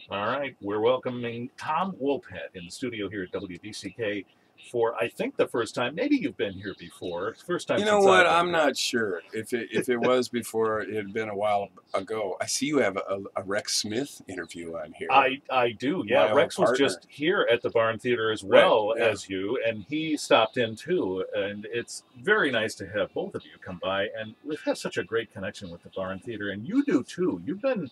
All right, we're welcoming Tom Wopat in the studio here at WBCK for, I think, the first time. Maybe you've been here before. First time You know since what? I've been I'm here. not sure if it was before. It had been a while ago. I see you have a Rex Smith interview on here. I do, yeah. My old Rex was partner. just here at the Barn Theater as Right. well Yeah. as you, and he stopped in too. And it's very nice to have both of you come by. And we've had such a great connection with the Barn Theater, and you do too. You've been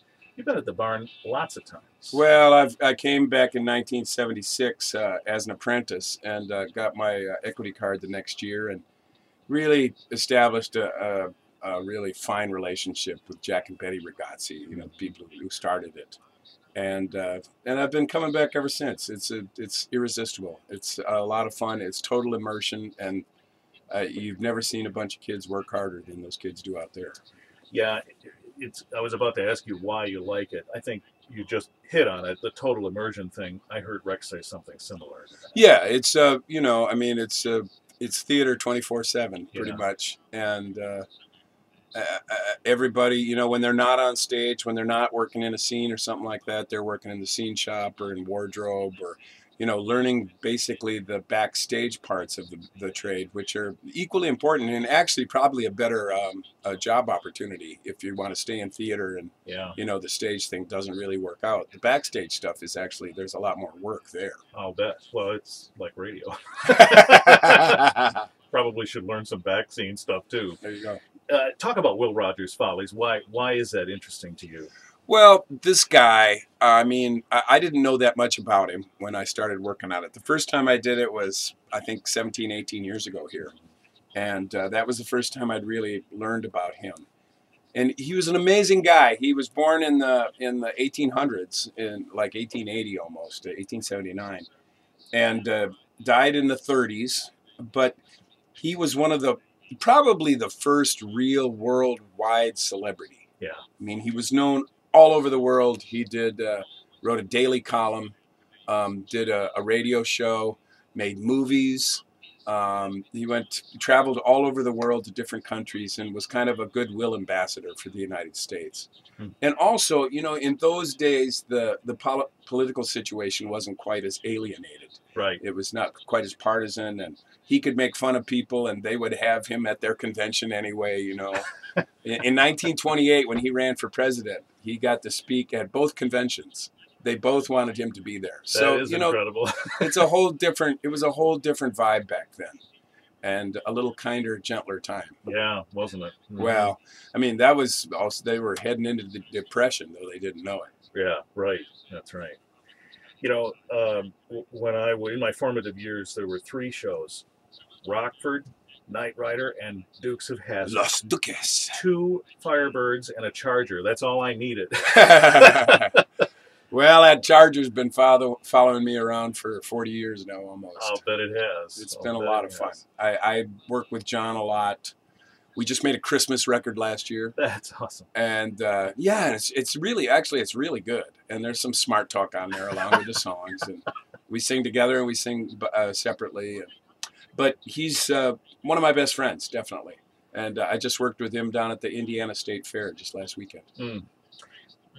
at the Barn lots of times. Well, I came back in 1976 as an apprentice and got my equity card the next year and really established a really fine relationship with Jack and Betty Ragazzi. You know, the people who started it. And I've been coming back ever since. It's irresistible. It's a lot of fun. It's total immersion, and you've never seen a bunch of kids work harder than those kids do out there. Yeah, I was about to ask you why you like it. I think you just hit on it. The total immersion thing. I heard Rex say something similar to that. Yeah, it's I mean, it's theater 24/7 pretty Yeah. much, and everybody, when they're not on stage, when they're not working in a scene or something like that, they're working in the scene shop or in wardrobe or, learning basically the backstage parts of the trade, which are equally important and actually probably a better job opportunity if you want to stay in theater and, Yeah. the stage thing doesn't really work out. The backstage stuff is actually, there's a lot more work there. I'll bet. Well, it's like radio. Probably should learn some back scene stuff too. There you go. Talk about Will Rogers Follies. Why is that interesting to you? Well, this guy, I mean, I didn't know that much about him when I started working on it. The first time I did it was, I think, 17, 18 years ago here. And that was the first time I'd really learned about him. And he was an amazing guy. He was born in the 1800s, in like 1880 almost, 1879, and died in the 30s. But he was one of probably the first real worldwide celebrity. Yeah. I mean, he was known all over the world. He wrote a daily column, did a radio show, made movies. He traveled all over the world to different countries and was kind of a goodwill ambassador for the United States. And also, in those days, the political situation wasn't quite as alienated. Right. It was not quite as partisan, and he could make fun of people, and they would have him at their convention anyway, In 1928, when he ran for president, he got to speak at both conventions. They both wanted him to be there. That is incredible. It was a whole different vibe back then, and a little kinder, gentler time. Yeah, wasn't it? Mm-hmm. Well, I mean, that was also, they were heading into the Depression, though they didn't know it. Yeah, right. That's right. When I was in my formative years, there were 3 shows: Rockford, Knight Rider, and Dukes of Hazzard. Los Duques. 2 Firebirds and a Charger. That's all I needed. Well, that Charger's been following me around for 40 years now, almost. I'll bet it has. It's been a lot of fun. I work with John a lot. We just made a Christmas record last year. That's awesome. And yeah, it's really good. And there's some smart talk on there along with the songs. And we sing together and we sing separately. But he's one of my best friends, definitely. And I just worked with him down at the Indiana State Fair just last weekend. Mm.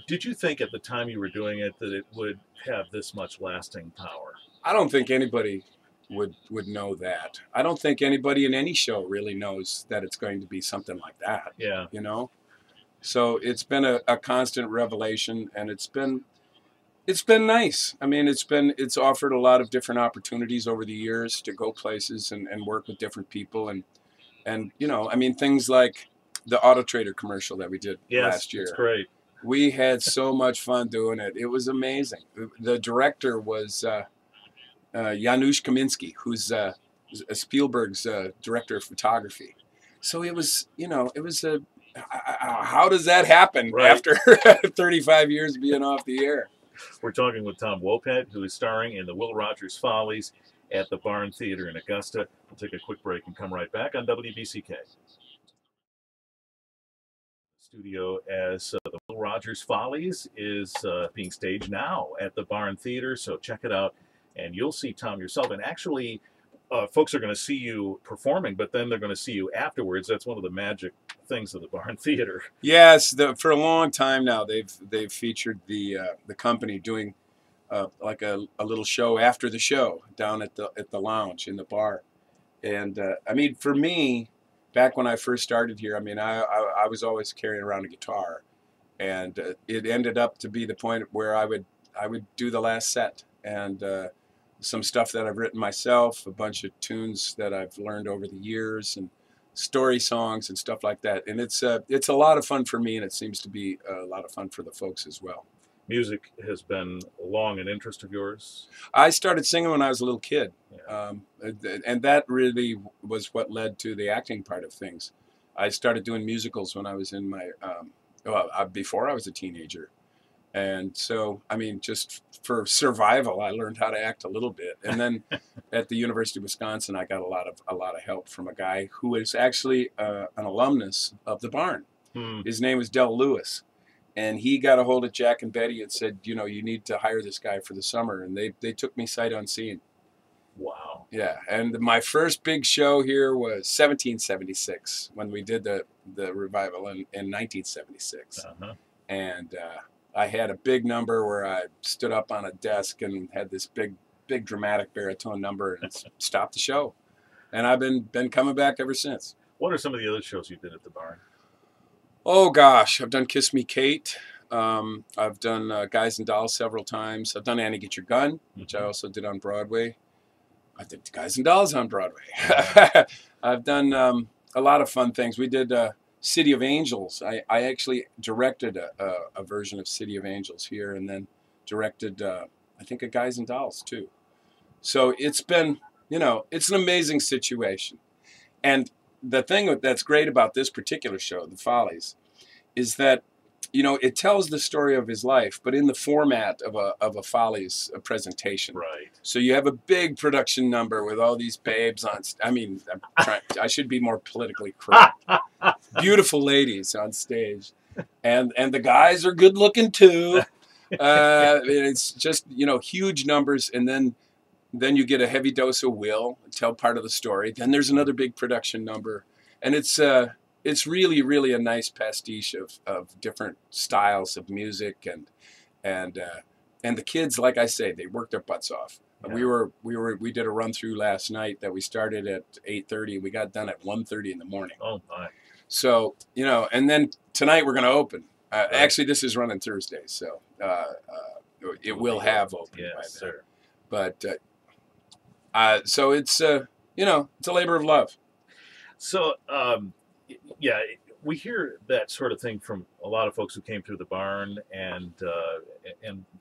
Did you think at the time you were doing it that it would have this much lasting power? I don't think anybody would know that. I don't think anybody in any show really knows that it's going to be something like that. Yeah. So it's been a constant revelation, and it's been nice. I mean, it's offered a lot of different opportunities over the years to go places and work with different people, and I mean, things like the Auto Trader commercial that we did last year. Yes, it's great. We had so much fun doing it. It was amazing. The director was Janusz Kaminski, who's Spielberg's director of photography. So it was, how does that happen after 35 years of being off the air? We're talking with Tom Wopat, who is starring in the Will Rogers Follies at the Barn Theater in Augusta. We'll take a quick break and come right back on WBCK. Studio as the Will Rogers Follies is being staged now at the Barn Theater, so check it out and you'll see Tom yourself. And actually, folks are going to see you performing, but then they're going to see you afterwards. That's one of the magic things of the Barn Theater. Yes, for a long time now, they've featured the company doing like a little show after the show down at the lounge in the bar. And I mean, for me, back when I first started here, I mean, I was always carrying around a guitar, and it ended up to be the point where I would do the last set, and some stuff that I've written myself, a bunch of tunes that I've learned over the years, and story songs and stuff like that. And it's a lot of fun for me, and it seems to be a lot of fun for the folks as well. Music has been long an interest of yours. I started singing when I was a little kid, Yeah. and that really was what led to the acting part of things. I started doing musicals when I was in my before I was a teenager, and so I mean, just for survival, I learned how to act a little bit. And then at the University of Wisconsin, I got a lot of help from a guy who is actually an alumnus of the Barn. Hmm. His name was Del Lewis. And he got a hold of Jack and Betty and said, you know, you need to hire this guy for the summer. And they took me sight unseen. Wow. Yeah. And my first big show here was 1776 when we did the revival in 1976. Uh-huh. And I had a big number where I stood up on a desk and had this big dramatic baritone number and stopped the show. And I've been coming back ever since. What are some of the other shows you did at the Barn? Oh gosh, I've done Kiss Me Kate. I've done Guys and Dolls several times. I've done Annie Get Your Gun, which I also did on Broadway. I did Guys and Dolls on Broadway. I've done a lot of fun things. We did City of Angels. I actually directed a version of City of Angels here, and then directed I think a Guys and Dolls too. So it's been, you know, it's an amazing situation. And the thing that's great about this particular show, The Follies, is that, you know, it tells the story of his life, but in the format of a Follies presentation. Right. So you have a big production number with all these babes on. I mean, I should be more politically correct. Beautiful ladies on stage, and the guys are good looking too. It's just, you know, huge numbers, and then you get a heavy dose of Will, tell part of the story. Then there's another big production number. And it's really, really a nice pastiche of different styles of music. And the kids, like I say, they work their butts off. Yeah. We did a run through last night that we started at 8:30 and we got done at 1:30 in the morning. Oh, my. So, you know, and then tonight we're going to open. Right. Actually, this is running Thursday, so it will have opened by then. Sir. But so it's you know, it's a labor of love. So yeah, we hear that sort of thing from a lot of folks who came through the Barn, and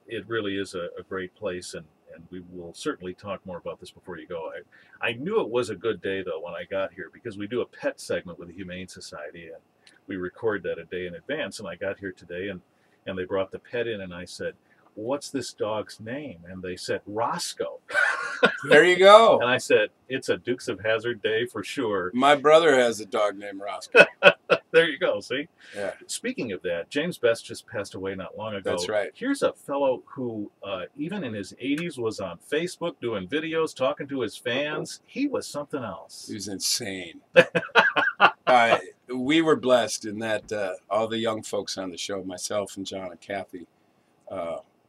it really is a great place, and we will certainly talk more about this before you go. I knew it was a good day though when I got here, because we do a pet segment with the Humane Society, and we record that a day in advance. And I got here today, and they brought the pet in, and I said, "What's this dog's name?" And they said, "Roscoe." There you go. And I said, "It's a Dukes of Hazzard day for sure." My brother has a dog named Roscoe. There you go, see? Yeah. Speaking of that, James Best just passed away not long ago. That's right. Here's a fellow who, even in his 80s, was on Facebook doing videos, talking to his fans. He was something else. He was insane. We were blessed in that all the young folks on the show, myself and John and Kathy,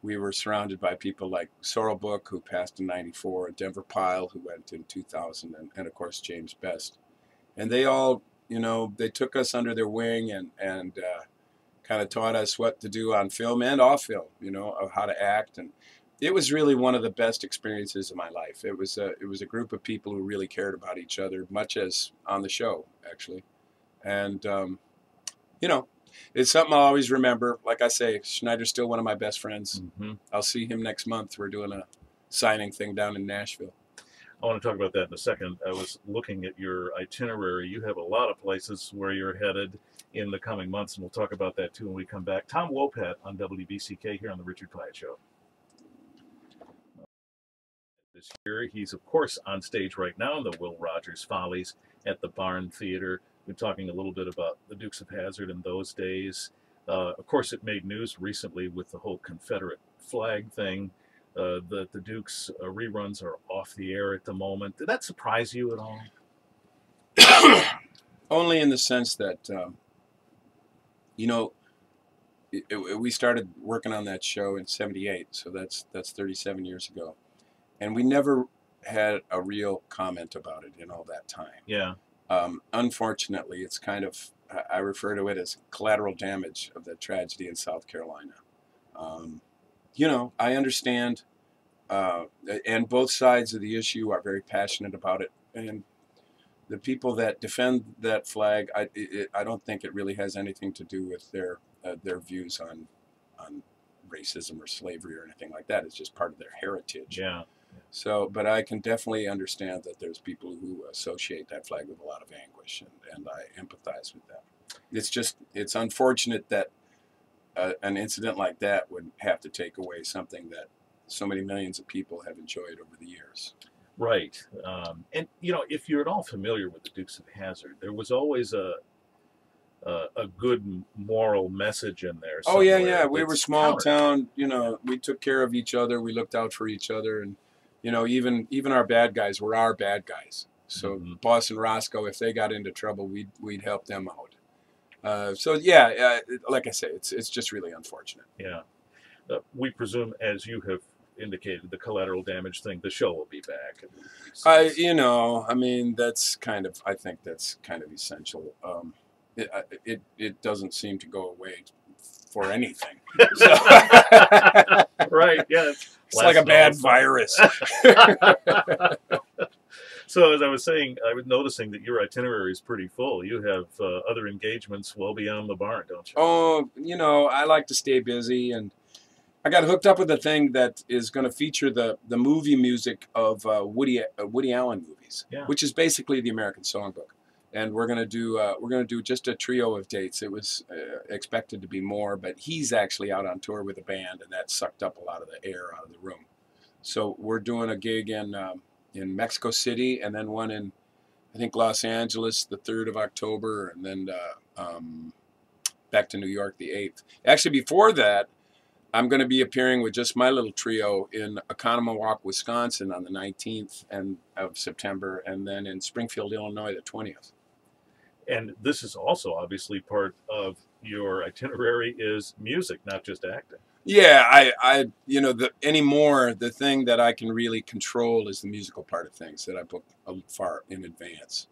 we were surrounded by people like Sorrel Book, who passed in '94, and Denver Pyle, who went in 2000, and of course James Best. And they all, you know, they took us under their wing and kind of taught us what to do on film and off film, you know, of how to act. And it was really one of the best experiences of my life. It was a group of people who really cared about each other, much as on the show, actually. And, you know, it's something I'll always remember. Like I say, Schneider's still one of my best friends. Mm-hmm. I'll see him next month. We're doing a signing thing down in Nashville. I want to talk about that in a second. I was looking at your itinerary. You have a lot of places where you're headed in the coming months, and we'll talk about that too when we come back. Tom Wopat on WBCK here on the Richard Piet Show. This year, he's of course on stage right now in the Will Rogers Follies at the Barn Theater. We're talking a little bit about the Dukes of Hazzard in those days. Of course, it made news recently with the whole Confederate flag thing. the Dukes reruns are off the air at the moment. Did that surprise you at all? Only in the sense that, you know, we started working on that show in '78, so that's 37 years ago, and we never had a real comment about it in all that time. Yeah. Unfortunately, it's kind of, I refer to it as collateral damage of that tragedy in South Carolina. You know, I understand, and both sides of the issue are very passionate about it, and the people that defend that flag, I don't think it really has anything to do with their views on racism or slavery or anything like that. It's just part of their heritage. Yeah. So, but I can definitely understand that there's people who associate that flag with a lot of anguish, and I empathize with them. It's unfortunate that an incident like that would have to take away something that so many millions of people have enjoyed over the years. Right. And, you know, if you're at all familiar with the Dukes of Hazzard, there was always a good moral message in there. Oh, yeah. We were small town, you know, we took care of each other. We looked out for each other. And, you know, even our bad guys were our bad guys. So Boss and Roscoe, if they got into trouble, we'd help them out. So, yeah, like I say, it's just really unfortunate. Yeah. We presume, as you have indicated, the collateral damage thing, the show will be back. You know, I mean, I think that's kind of essential. It doesn't seem to go away for anything. So, right, yeah. It's like a bad virus. So as I was saying, I was noticing that your itinerary is pretty full. You have other engagements well beyond the barn, don't you? Oh, you know, I like to stay busy, and I got hooked up with a thing that is going to feature the movie music of Woody Allen movies, which is basically the American Songbook. And we're gonna do just a trio of dates. It was expected to be more, but he's actually out on tour with a band, and that sucked up a lot of the air out of the room. So we're doing a gig in Mexico City, and then one in, I think, Los Angeles the 3rd of October, and then back to New York the 8th. Actually, before that, I'm going to be appearing with just my little trio in Oconomowoc, Wisconsin on the 19th of September, and then in Springfield, Illinois the 20th. And this is also obviously part of your itinerary is music, not just acting. Yeah, I you know, anymore, the thing that I can really control is the musical part of things that I book far in advance.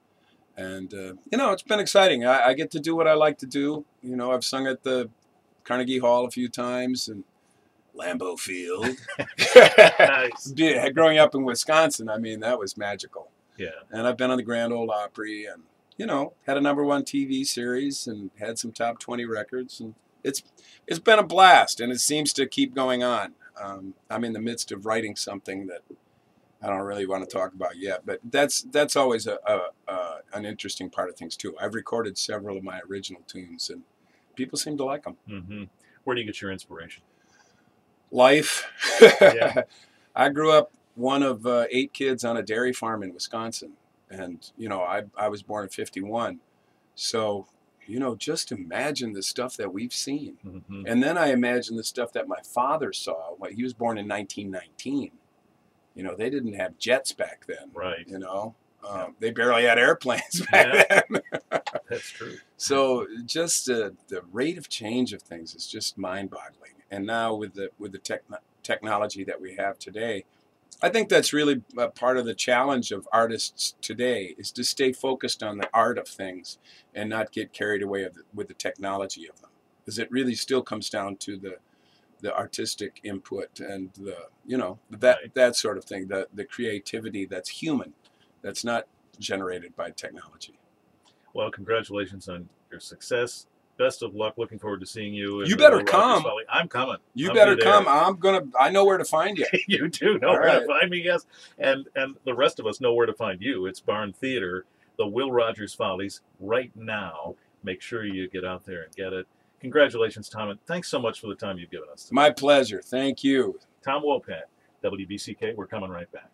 And, you know, it's been exciting. I get to do what I like to do. You know, I've sung at the Carnegie Hall a few times and Lambeau Field. Nice. Growing up in Wisconsin, I mean, that was magical. Yeah. And I've been on the Grand Ole Opry and, you know, had a #1 TV series and had some top 20 records. And it's been a blast, and it seems to keep going on. I'm in the midst of writing something that I don't really want to talk about yet, but that's always an interesting part of things, too. I've recorded several of my original tunes, and people seem to like them. Mm-hmm. Where do you get your inspiration? Life. Yeah. I grew up one of 8 kids on a dairy farm in Wisconsin. And, you know, I was born in '51. So, you know, just imagine the stuff that we've seen. Mm-hmm. And then I imagine the stuff that my father saw. He was born in 1919. You know, they didn't have jets back then. Right. You know, they barely had airplanes back then. That's true. So just the rate of change of things is just mind-boggling. And now with the technology that we have today, I think that's really a part of the challenge of artists today is to stay focused on the art of things and not get carried away with the technology of them. Because it really still comes down to the artistic input and that sort of thing, the creativity that's human, that's not generated by technology. Well, congratulations on your success. Best of luck. Looking forward to seeing you. You better come. I'm coming. You better come. I know where to find you. You do know where to find me, yes. And the rest of us know where to find you. It's Barn Theater, the Will Rogers Follies, right now. Make sure you get out there and get it. Congratulations, Tom, and thanks so much for the time you've given us today. My pleasure. Thank you. Tom Wopat, WBCK. We're coming right back.